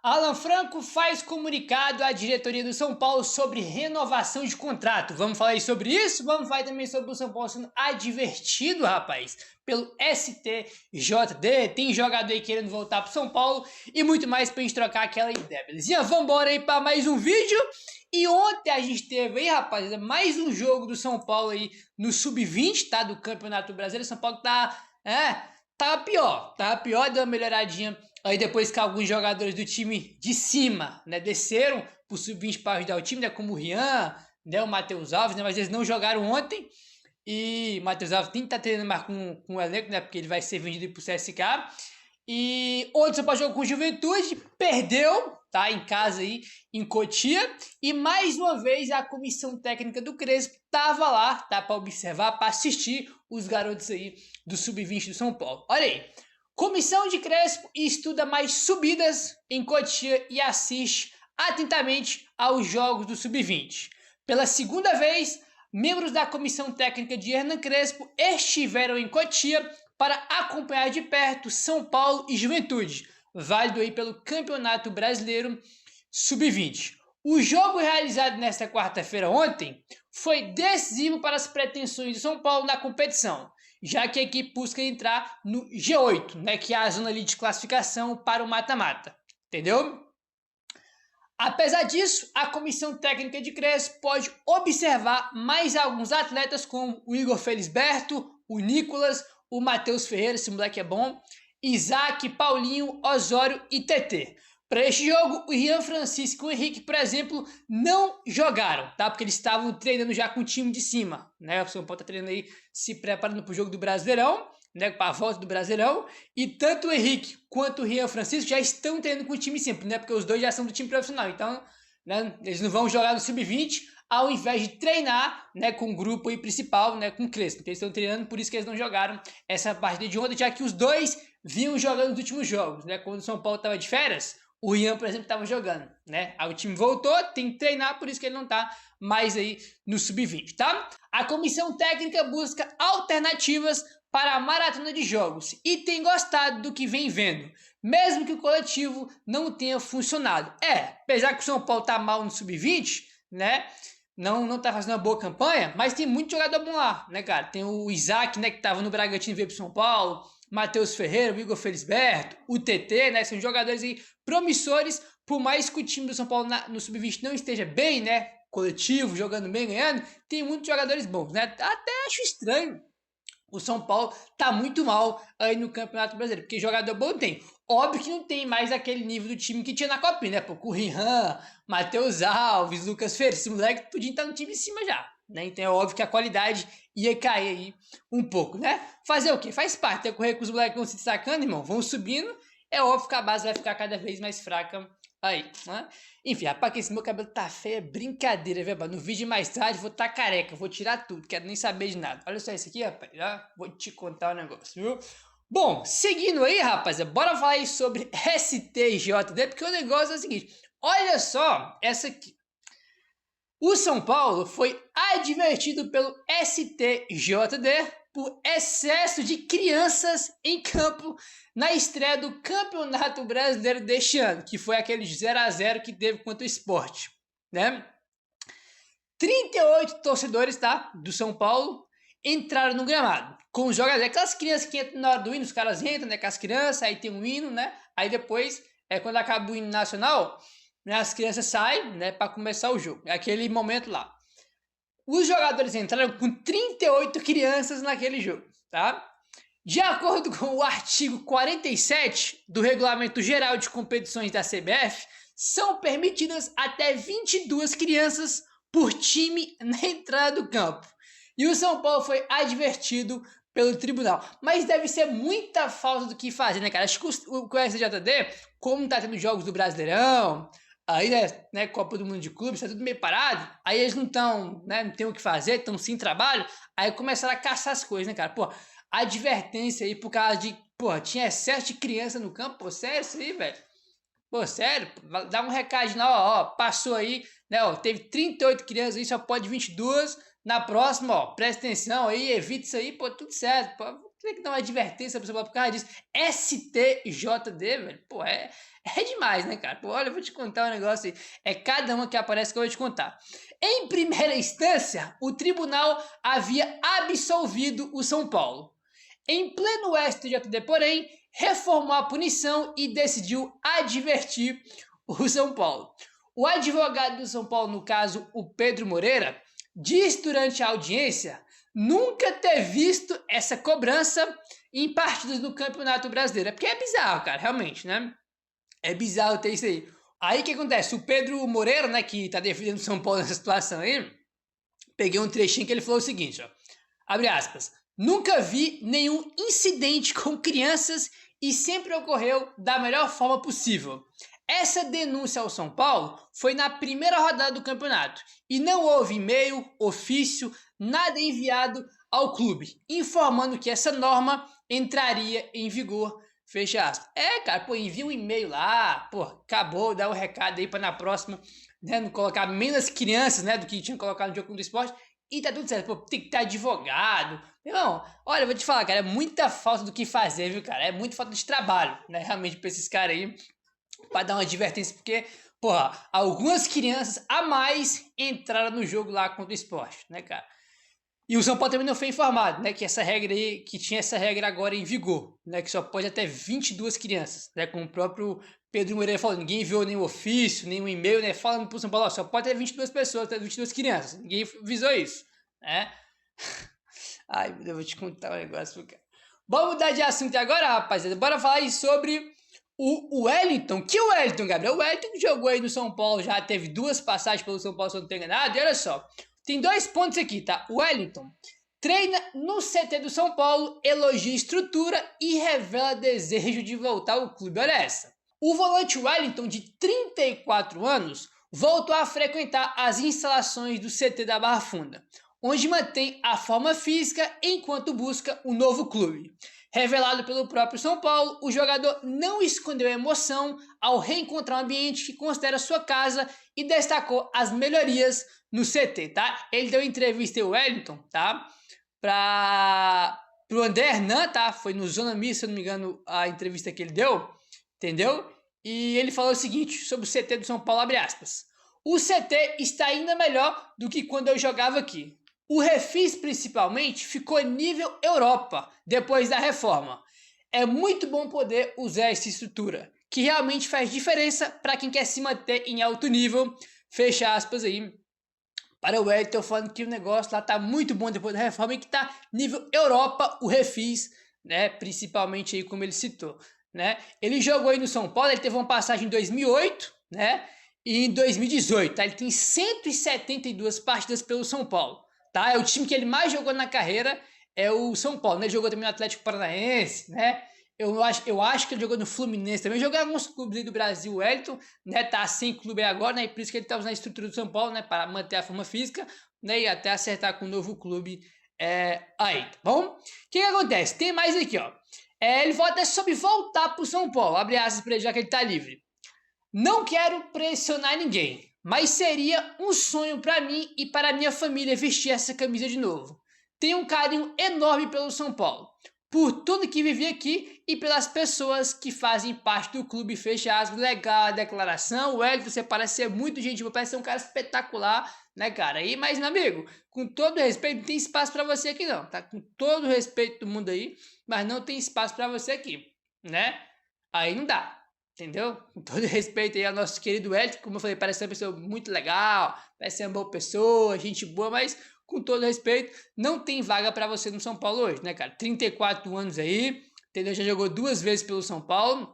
Alan Franco faz comunicado à diretoria do São Paulo sobre renovação de contrato. Vamos falar aí sobre isso? Vamos falar também sobre o São Paulo sendo advertido, rapaz, pelo STJD. Tem jogador aí querendo voltar pro São Paulo e muito mais pra gente trocar aquela ideia, belezinha? Vamos embora aí para mais um vídeo. E ontem a gente teve aí, rapaziada, mais um jogo do São Paulo aí no Sub-20, tá? Do Campeonato Brasileiro. São Paulo tava pior, deu uma melhoradinha aí depois que alguns jogadores do time de cima, né, desceram pro Sub-20 para ajudar o time, né, como o Rian, né, o Matheus Alves, né, mas eles não jogaram ontem. E o Matheus Alves tem que estar treinando mais com o elenco, né, porque ele vai ser vendido pro CSK. E ontem o São Paulo jogou com o Juventude, perdeu, tá, em casa aí, em Cotia. E mais uma vez a comissão técnica do Crespo tava lá, tá, para observar, para assistir os garotos aí do Sub-20 do São Paulo. Olha aí. Comissão de Crespo estuda mais subidas em Cotia e assiste atentamente aos jogos do Sub-20. Pela segunda vez, membros da comissão técnica de Hernan Crespo estiveram em Cotia para acompanhar de perto São Paulo e Juventude, válido aí pelo Campeonato Brasileiro Sub-20. O jogo realizado nesta quarta-feira ontem foi decisivo para as pretensões de São Paulo na competição, já que a equipe busca entrar no G8, né, que é a zona ali de classificação para o mata-mata, entendeu? Apesar disso, a comissão técnica de Crespo pode observar mais alguns atletas como o Igor Felisberto, o Nicolas, o Matheus Ferreira, esse moleque é bom, Isaac, Paulinho, Osório e TT. Para este jogo, o Rian Francisco e o Henrique, por exemplo, não jogaram, tá? Porque eles estavam treinando já com o time de cima, né? O São Paulo tá treinando aí, se preparando para o jogo do Brasileirão, né? Para a volta do Brasileirão. E tanto o Henrique quanto o Rian Francisco já estão treinando com o time sempre, né? Porque os dois já são do time profissional. Então, né? Eles não vão jogar no Sub-20 ao invés de treinar, né? Com o grupo aí principal, né? Com o Crespo. Então, eles estão treinando, por isso que eles não jogaram essa partida de ontem, já que os dois vinham jogando nos últimos jogos, né? Quando o São Paulo estava de férias, o Rian, por exemplo, estava jogando, né? Aí o time voltou, tem que treinar, por isso que ele não tá mais aí no Sub-20, tá? A comissão técnica busca alternativas para a maratona de jogos e tem gostado do que vem vendo, mesmo que o coletivo não tenha funcionado. Apesar que o São Paulo tá mal no Sub-20, né? Não tá fazendo uma boa campanha, mas tem muito jogador bom lá, né, cara? Tem o Isaac, né, que tava no Bragantino e veio pro São Paulo, Matheus Ferreira, o Igor Felisberto, o TT, né? São jogadores aí promissores, por mais que o time do São Paulo no Sub-20 não esteja bem, né? Coletivo, jogando bem, ganhando, tem muitos jogadores bons, né? Até acho estranho o São Paulo tá muito mal aí no Campeonato Brasileiro, porque jogador bom tem. Óbvio que não tem mais aquele nível do time que tinha na Copinha, né? Pô, o Rian, Matheus Alves, Lucas Ferreira, esse moleque podia estar no time em cima já, né? Então é óbvio que a qualidade ia cair aí um pouco, né? Fazer o quê? Faz parte, é correr com os moleques vão se destacando, irmão, vão subindo, é óbvio que a base vai ficar cada vez mais fraca aí, né? Enfim, rapaz, que esse meu cabelo tá feio, é brincadeira, velho. No vídeo mais tarde vou tá careca, vou tirar tudo, quero nem saber de nada. Olha só isso aqui, rapaz, já vou te contar um negócio, viu? Bom, seguindo aí, rapaz, bora falar aí sobre STJD, porque o negócio é o seguinte, olha só essa aqui. O São Paulo foi advertido pelo STJD por excesso de crianças em campo na estreia do Campeonato Brasileiro deste ano, que foi aquele 0-0 que teve contra o Sport, né? 38 torcedores, tá, do São Paulo entraram no gramado com os jogadores, aquelas crianças que entram na hora do hino, os caras entram, né, com as crianças, aí tem um hino, né? Aí depois, quando acaba o hino nacional, né, as crianças saem, né, para começar o jogo. É aquele momento lá. Os jogadores entraram com 38 crianças naquele jogo, tá? De acordo com o artigo 47 do Regulamento Geral de Competições da CBF, são permitidas até 22 crianças por time na entrada do campo. E o São Paulo foi advertido pelo tribunal. Mas deve ser muita falta do que fazer, né, cara? Acho que o STJD, como tá tendo jogos do Brasileirão, aí, né, Copa do Mundo de Clubes, tá tudo meio parado, aí eles não estão, né, não tem o que fazer, estão sem trabalho, aí começaram a caçar as coisas, né, cara? Pô, advertência aí por causa de, pô, tinha excesso de criança no campo, pô, sério isso aí, velho? Pô, sério? Dá um recado lá, ó, passou aí, né, ó, teve 38 crianças aí, só pode 22, Na próxima, ó, presta atenção aí, evita isso aí, pô, tudo certo, pô. Tem que dar uma advertência pra você por causa disso. STJD, velho, pô, é demais, né, cara? Pô, olha, eu vou te contar um negócio aí. É cada uma que aparece que eu vou te contar. Em primeira instância, o tribunal havia absolvido o São Paulo. Em pleno STJD, porém, reformou a punição e decidiu advertir o São Paulo. O advogado do São Paulo, no caso, o Pedro Moreira, disse durante a audiência nunca ter visto essa cobrança em partidas do Campeonato Brasileiro. É porque é bizarro, cara, realmente, né? É bizarro ter isso aí. Aí o que acontece? O Pedro Moreira, né, que tá defendendo o São Paulo nessa situação aí, peguei um trechinho que ele falou o seguinte, ó. Abre aspas. Nunca vi nenhum incidente com crianças e sempre ocorreu da melhor forma possível. Essa denúncia ao São Paulo foi na primeira rodada do campeonato e não houve e-mail, ofício, nada enviado ao clube, informando que essa norma entraria em vigor. Fecha aspas. É, cara, pô, envia um e-mail lá, pô, acabou, dá o recado aí para na próxima, né, não colocar menos crianças, né, do que tinha colocado no jogo do esporte. E tá tudo certo, pô, tem que ter advogado. Não, olha, eu vou te falar, cara, é muita falta do que fazer, viu, cara? É muita falta de trabalho, né, realmente, pra esses caras aí, pra dar uma advertência, porque, porra, algumas crianças a mais entraram no jogo lá contra o esporte, né, cara? E o São Paulo também não foi informado, né, que essa regra aí, que tinha essa regra agora em vigor, né, que só pode até 22 crianças, né, como o próprio Pedro Moreira falou, ninguém enviou nenhum ofício, nenhum e-mail, né, falando pro São Paulo, ó, só pode ter 22 pessoas, ter 22 crianças, ninguém avisou isso, né. Ai, eu vou te contar um negócio, cara. Vamos mudar de assunto agora, rapaziada, bora falar aí sobre o Wellington. Que o Wellington, Gabriel? O Wellington jogou aí no São Paulo, já teve 2 passagens pelo São Paulo, se eu não tenho enganado, e olha só, tem 2 pontos aqui, tá? O Wellington treina no CT do São Paulo, elogia a estrutura e revela desejo de voltar ao clube. Olha essa. O volante Wellington, de 34 anos, voltou a frequentar as instalações do CT da Barra Funda, onde mantém a forma física enquanto busca um novo clube. Revelado pelo próprio São Paulo, o jogador não escondeu a emoção ao reencontrar um ambiente que considera sua casa e destacou as melhorias no CT, tá? Ele deu entrevista ao Wellington, tá? Pro André Hernan, tá? Foi no Zona Mista, se eu não me engano, a entrevista que ele deu, entendeu? E ele falou o seguinte sobre o CT do São Paulo, abre aspas. O CT está ainda melhor do que quando eu jogava aqui. O Refis, principalmente, ficou nível Europa depois da reforma. É muito bom poder usar essa estrutura, que realmente faz diferença para quem quer se manter em alto nível. Fecha aspas aí para o Wellington, falando que o negócio lá tá muito bom depois da reforma e que tá nível Europa, o Refis, né? Principalmente aí como ele citou, né? Ele jogou aí no São Paulo, ele teve uma passagem em 2008, né? E em 2018, tá? Ele tem 172 partidas pelo São Paulo. Tá? É o time que ele mais jogou na carreira, é o São Paulo, né? Ele jogou também no Atlético Paranaense, né? Eu acho que ele jogou no Fluminense também, jogou em alguns clubes aí do Brasil, o Wellington, né? Tá sem clube agora, né? E por isso que ele tá usando a estrutura do São Paulo, né? Para manter a forma física, né? E até acertar com o novo clube aí, tá bom? O que acontece? Tem mais aqui, ó. Ele volta sobre voltar pro São Paulo, abre aspas pra ele, já que ele tá livre. Não quero pressionar ninguém, mas seria um sonho para mim e para minha família vestir essa camisa de novo. Tenho um carinho enorme pelo São Paulo, por tudo que vivi aqui e pelas pessoas que fazem parte do clube. Fecha aspas. Legal a declaração. O Wellington, você parece ser muito gentil, parece ser um cara espetacular, né, cara? E, mas, meu amigo, com todo respeito, não tem espaço para você aqui não, tá? Com todo respeito do mundo aí, mas não tem espaço para você aqui, né? Aí não dá. Entendeu? Com todo respeito aí ao nosso querido Wellington, como eu falei, parece ser uma pessoa muito legal, parece ser uma boa pessoa, gente boa, mas com todo respeito, não tem vaga para você no São Paulo hoje, né, cara? 34 anos aí, entendeu? Já jogou 2 vezes pelo São Paulo,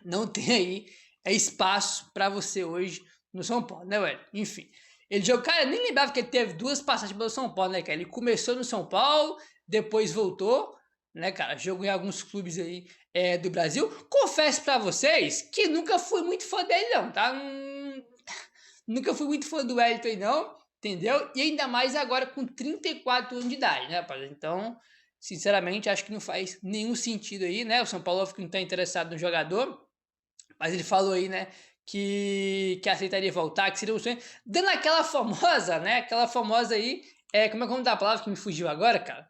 não tem aí espaço para você hoje no São Paulo, né, Wellington? Enfim, ele jogou, cara, eu nem lembrava que ele teve 2 passagens pelo São Paulo, né, cara? Ele começou no São Paulo, depois voltou, né, cara? Jogou em alguns clubes aí do Brasil. Confesso pra vocês que nunca fui muito fã dele, não, tá? Nunca fui muito fã do Wellington aí, não, entendeu? E ainda mais agora com 34 anos de idade, né, rapaz? Então, sinceramente, acho que não faz nenhum sentido aí, né? O São Paulo não tá interessado no jogador, mas ele falou aí, né, que aceitaria voltar, que seria um sonho, dando aquela famosa, né? Aquela famosa aí Como é o nome da palavra que me fugiu agora, cara?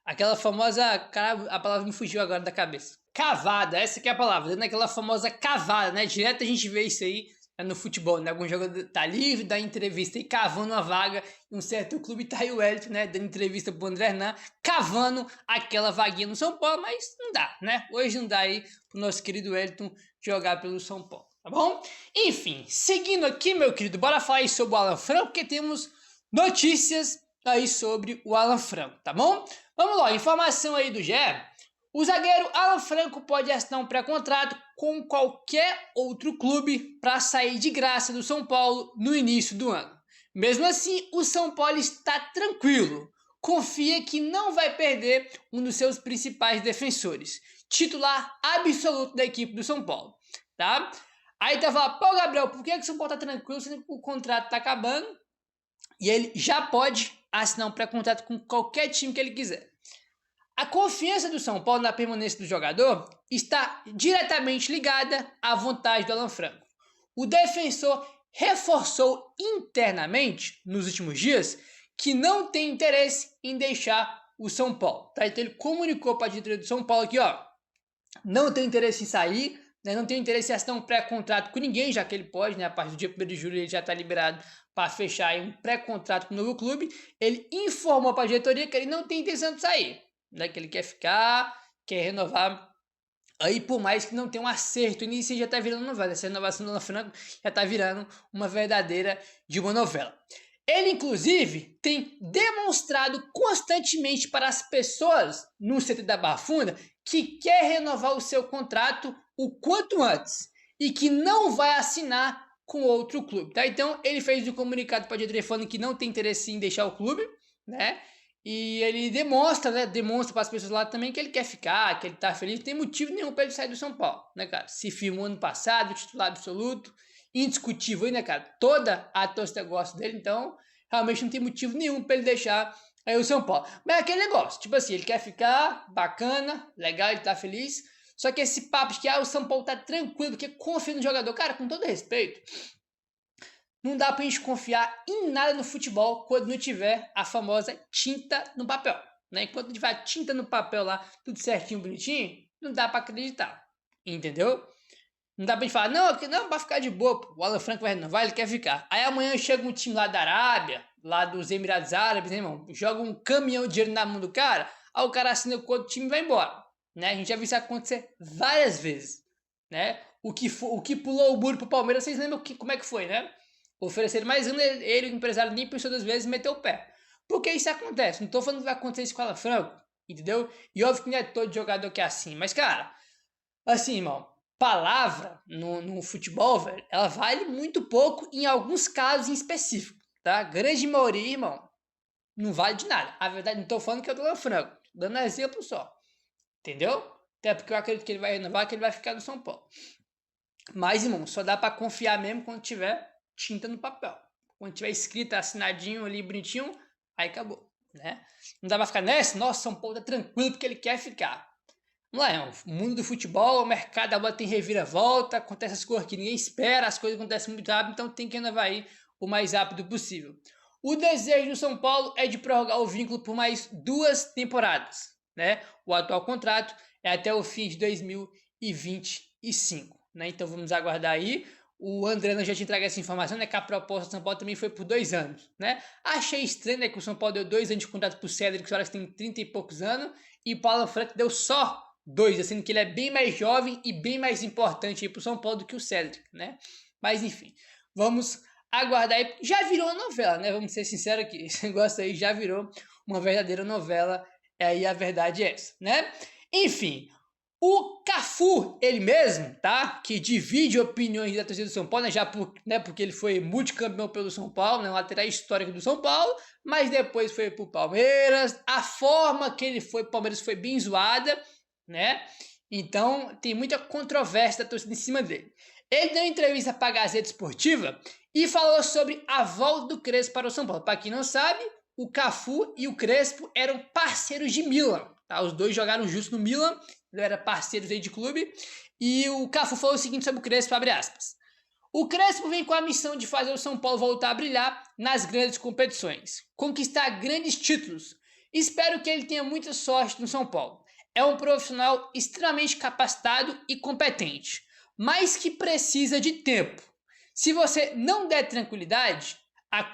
Aquela famosa, cara, a palavra me fugiu agora da cabeça. Cavada, essa que é a palavra, dando aquela famosa cavada, né? Direto a gente vê isso aí no futebol, né? Algum jogador tá livre, dá entrevista e cavando uma vaga em um certo clube, tá aí o Wellington, né? Dando entrevista pro André Hernan, cavando aquela vaguinha no São Paulo, mas não dá, né? Hoje não dá aí pro nosso querido Wellington jogar pelo São Paulo, tá bom? Enfim, seguindo aqui, meu querido, bora falar aí sobre o Alan Franco, porque temos notícias aí sobre o Alan Franco, tá bom? Vamos lá, informação aí do GE. O zagueiro Alan Franco pode assinar um pré-contrato com qualquer outro clube para sair de graça do São Paulo no início do ano. Mesmo assim, o São Paulo está tranquilo. Confia que não vai perder um dos seus principais defensores, titular absoluto da equipe do São Paulo, tá? Aí tá falando, pô, Gabriel, por que o São Paulo tá tranquilo se o contrato tá acabando e ele já pode assinar um pré-contrato com qualquer time que ele quiser? A confiança do São Paulo na permanência do jogador está diretamente ligada à vontade do Alan Franco. O defensor reforçou internamente, nos últimos dias, que não tem interesse em deixar o São Paulo. Tá? Então ele comunicou para a diretoria do São Paulo aqui, ó, não tem interesse em sair, né? Não tem interesse em assinar um pré-contrato com ninguém, já que ele pode, né? A partir do dia 1º de julho ele já está liberado para fechar aí um pré-contrato com o novo clube. Ele informou para a diretoria que ele não tem intenção de sair, né, que ele quer ficar, quer renovar aí, por mais que não tenha um acerto início, já tá virando novela. Essa renovação do Alan Franco já tá virando uma verdadeira de uma novela. Ele, inclusive, tem demonstrado constantemente para as pessoas no CT da Barra Funda que quer renovar o seu contrato o quanto antes e que não vai assinar com outro clube, tá? Então, ele fez um comunicado para a diretoria falando que não tem interesse em deixar o clube, né? E ele demonstra, né? Demonstra para as pessoas lá também que ele quer ficar, que ele tá feliz. Não tem motivo nenhum para ele sair do São Paulo, né, cara? Se firmou ano passado, titular absoluto, indiscutível aí, né, cara? Toda a torcida gosta dele, então realmente não tem motivo nenhum para ele deixar aí o São Paulo. Mas é aquele negócio, tipo assim, ele quer ficar, bacana, legal, ele tá feliz. Só que esse papo de que o São Paulo tá tranquilo, porque confia no jogador. Cara, com todo respeito, não dá pra gente confiar em nada no futebol quando não tiver a famosa tinta no papel, né? Enquanto não tiver tinta no papel lá, tudo certinho, bonitinho, não dá pra acreditar, entendeu? Não dá pra gente falar, não, vai ficar de boa, pô. O Alan Franco vai renovar, ele quer ficar. Aí amanhã chega um time lá da Arábia, lá dos Emirados Árabes, né, irmão? Joga um caminhão de dinheiro na mão do cara, aí o cara assina com outro time e vai embora, né? A gente já viu isso acontecer várias vezes, né? O que pulou o muro pro Palmeiras, vocês lembram como é que foi, né? Oferecer mais um, ele, o empresário, nem pensou 2 vezes e meteu o pé. Porque isso acontece. Não tô falando que vai acontecer isso com o Alan Franco, entendeu? E óbvio que não é todo jogador que é assim. Mas, cara, assim, irmão, palavra no futebol, velho, ela vale muito pouco em alguns casos em específico, tá? A grande maioria, irmão, não vale de nada. A verdade, não tô falando que é do Alan Franco. Tô dando um exemplo só. Entendeu? Até porque eu acredito que ele vai renovar, que ele vai ficar no São Paulo. Mas, irmão, só dá pra confiar mesmo quando tiver tinta no papel. Quando tiver escrito, assinadinho ali, bonitinho, aí acabou, né? Não dá pra ficar nessa, nossa, São Paulo tá tranquilo porque ele quer ficar. Não é, o mundo do futebol, o mercado agora tem reviravolta, acontece as coisas que ninguém espera, as coisas acontecem muito rápido, então tem que renovar aí o mais rápido possível. O desejo do São Paulo é de prorrogar o vínculo por mais 2 temporadas, né? O atual contrato é até o fim de 2025, né? Então vamos aguardar aí. O André já te entrega essa informação, né? Que a proposta do São Paulo também foi por 2 anos, né? Achei estranho, né? Que o São Paulo deu 2 anos de contrato pro Cédric, que tem 30 e poucos anos, e o Paulo Franco deu só 2, assim, que ele é bem mais jovem e bem mais importante aí pro São Paulo do que o Cédric, né? Mas enfim, vamos aguardar aí. Já virou uma novela, né? Vamos ser sinceros aqui. Esse negócio aí já virou uma verdadeira novela. Aí a verdade é essa, né? Enfim, o Cafu, ele mesmo, tá? Que divide opiniões da torcida do São Paulo, né? Porque ele foi multicampeão pelo São Paulo, né? Lateral histórico do São Paulo, mas depois foi pro Palmeiras. A forma que ele foi pro Palmeiras foi bem zoada, né? Então tem muita controvérsia da torcida em cima dele. Ele deu entrevista para a Gazeta Esportiva e falou sobre a volta do Crespo para o São Paulo. Para quem não sabe, o Cafu e o Crespo eram parceiros de Milan, tá? Os dois jogaram juntos no Milan, ele era parceiros aí de clube. E o Cafu falou o seguinte sobre o Crespo, abre aspas: O Crespo vem com a missão de fazer o São Paulo voltar a brilhar nas grandes competições, conquistar grandes títulos. Espero que ele tenha muita sorte no São Paulo. É um profissional extremamente capacitado e competente, mas que precisa de tempo. Se você não der tranquilidade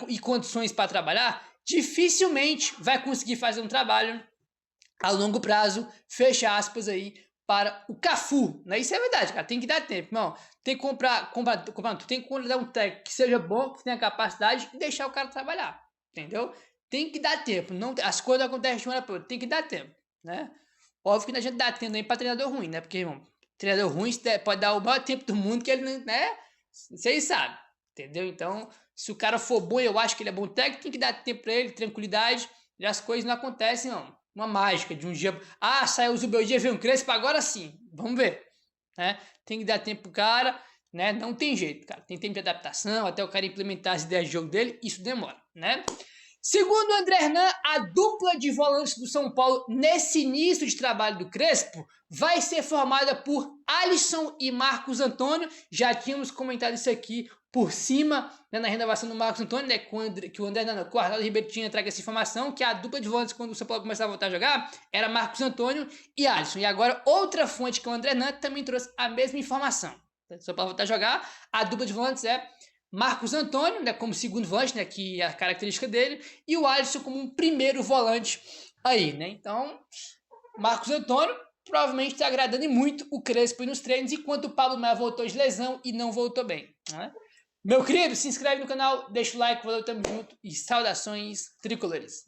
e condições para trabalhar, dificilmente vai conseguir fazer um trabalho a longo prazo, fecha aspas aí, para o Cafu, né? Isso é verdade, cara, tem que dar tempo, irmão. Tem que comprar, tu tem que contratar um técnico que seja bom, que tenha capacidade e deixar o cara trabalhar, entendeu? Tem que dar tempo, não, as coisas acontecem de uma hora para outra, tem que dar tempo, né? Óbvio que não adianta dar tempo nem para treinador ruim, né? Porque, irmão, treinador ruim pode dar o maior tempo do mundo que ele, né? Vocês sabem, entendeu? Então, se o cara for bom, eu acho que ele é bom técnico, tem que dar tempo para ele, tranquilidade, e as coisas não acontecem, não. Uma mágica de um dia, saiu o Zubeldia, veio um Crespo, agora sim, vamos ver, né? Tem que dar tempo pro cara, né? Não tem jeito, cara, tem tempo de adaptação, até o cara implementar as ideias de jogo dele, isso demora, né? Segundo o André Hernan, a dupla de volantes do São Paulo nesse início de trabalho do Crespo vai ser formada por Alisson e Marcos Antônio. Já tínhamos comentado isso aqui por cima, né, na renovação do Marcos Antônio, né, que o André Hernan, o Arnaldo Ribeiro tinha trago essa informação, que a dupla de volantes quando o São Paulo começava a voltar a jogar era Marcos Antônio e Alisson. E agora outra fonte que é o André Hernan também trouxe a mesma informação. O São Paulo voltar a jogar, a dupla de volantes é Marcos Antônio, né, como segundo volante, né, que é a característica dele, e o Alisson como um primeiro volante aí, né? Então, Marcos Antônio provavelmente está agradando muito o Crespo nos treinos, enquanto o Pablo Maia voltou de lesão e não voltou bem, né? Meu querido, se inscreve no canal, deixa o like, valeu, tamo junto e saudações tricolores.